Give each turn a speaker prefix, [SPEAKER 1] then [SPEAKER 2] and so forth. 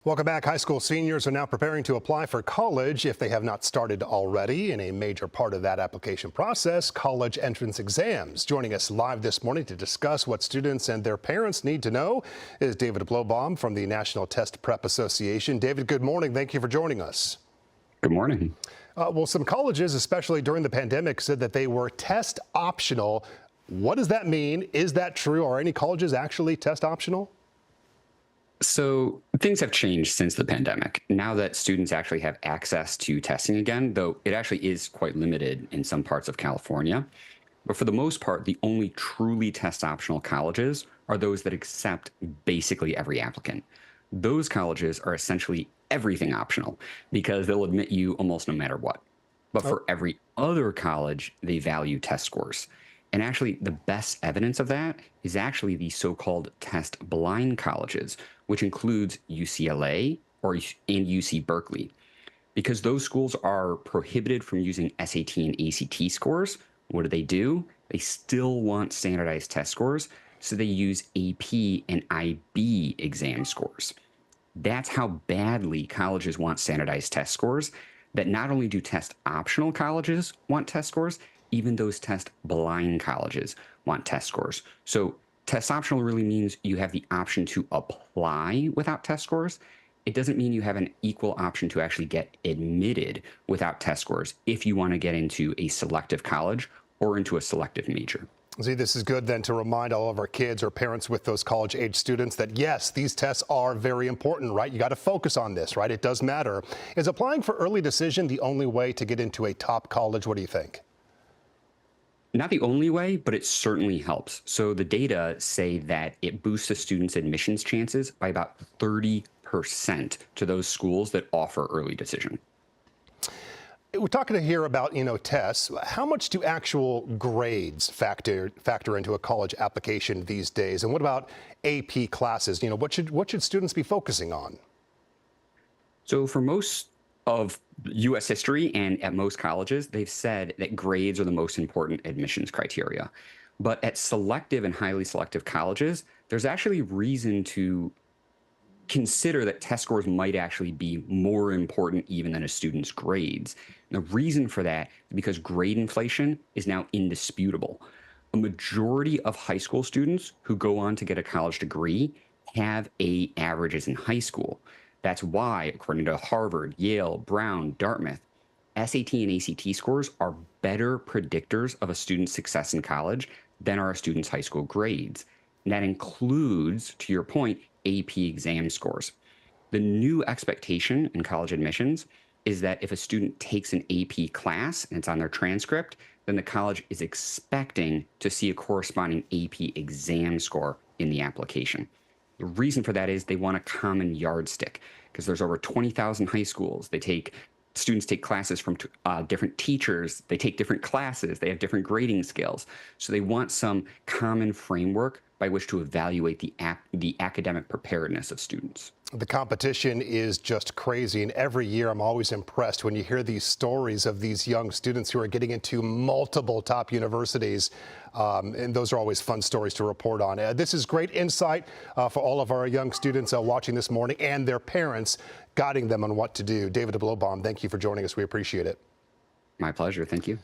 [SPEAKER 1] Welcome back. High school seniors are now preparing to apply for college if they have not started already. In a major part of that application process, college entrance exams. Joining us live this morning to discuss what students and their parents need to know is David Blowbaum from the National Test Prep Association. David, good morning. Thank you for joining us.
[SPEAKER 2] Good morning.
[SPEAKER 1] Well, some colleges, especially during the pandemic, said that they were test optional. What does that mean? Is that true? Are any colleges actually test optional?
[SPEAKER 2] So things have changed since the pandemic. Now that students actually have access to testing again, though it actually is quite limited in some parts of California. But for the most part, the only truly test optional colleges are those that accept basically every applicant. Those colleges are essentially everything optional because they'll admit you almost no matter what. But for every other college, they value test scores. And actually, the best evidence of that is actually the so-called test blind colleges, which includes UCLA and UC Berkeley. Because those schools are prohibited from using SAT and ACT scores, what do? They still want standardized test scores, so they use AP and IB exam scores. That's how badly colleges want standardized test scores, that not only do test optional colleges want test scores, even those test blind colleges want test scores. So test optional really means you have the option to apply without test scores. It doesn't mean you have an equal option to actually get admitted without test scores if you want to get into a selective college or into a selective major.
[SPEAKER 1] See, this is good then to remind all of our kids or parents with those college-age students that, yes, these tests are very important, right? You got to focus on this, right? It does matter. Is applying for early decision the only way to get into a top college? What do you think?
[SPEAKER 2] Not the only way, but it certainly helps. So the data say that it boosts a student's admissions chances by about 30% to those schools that offer early decision.
[SPEAKER 1] We're talking here about, tests. How much do actual grades factor into a college application these days? And what about AP classes? What should students be focusing on?
[SPEAKER 2] So for most of U.S. history and at most colleges, they've said that grades are the most important admissions criteria. But at selective and highly selective colleges, there's actually reason to consider that test scores might actually be more important even than a student's grades. And the reason for that is because grade inflation is now indisputable. A majority of high school students who go on to get a college degree have A averages in high school. That's why, according to Harvard, Yale, Brown, Dartmouth, SAT and ACT scores are better predictors of a student's success in college than are a student's high school grades. And that includes, to your point, AP exam scores. The new expectation in college admissions is that if a student takes an AP class and it's on their transcript, then the college is expecting to see a corresponding AP exam score in the application. The reason for that is they want a common yardstick because there's over 20,000 high schools. Students take classes from different teachers. They take different classes. They have different grading scales. So they want some common framework by which to evaluate the academic preparedness of students.
[SPEAKER 1] The competition is just crazy, and every year I'm always impressed when you hear these stories of these young students who are getting into multiple top universities, and those are always fun stories to report on. This is great insight for all of our young students watching this morning and their parents, guiding them on what to do. David Blowbaum, thank you for joining us. We appreciate it.
[SPEAKER 2] My pleasure. Thank you.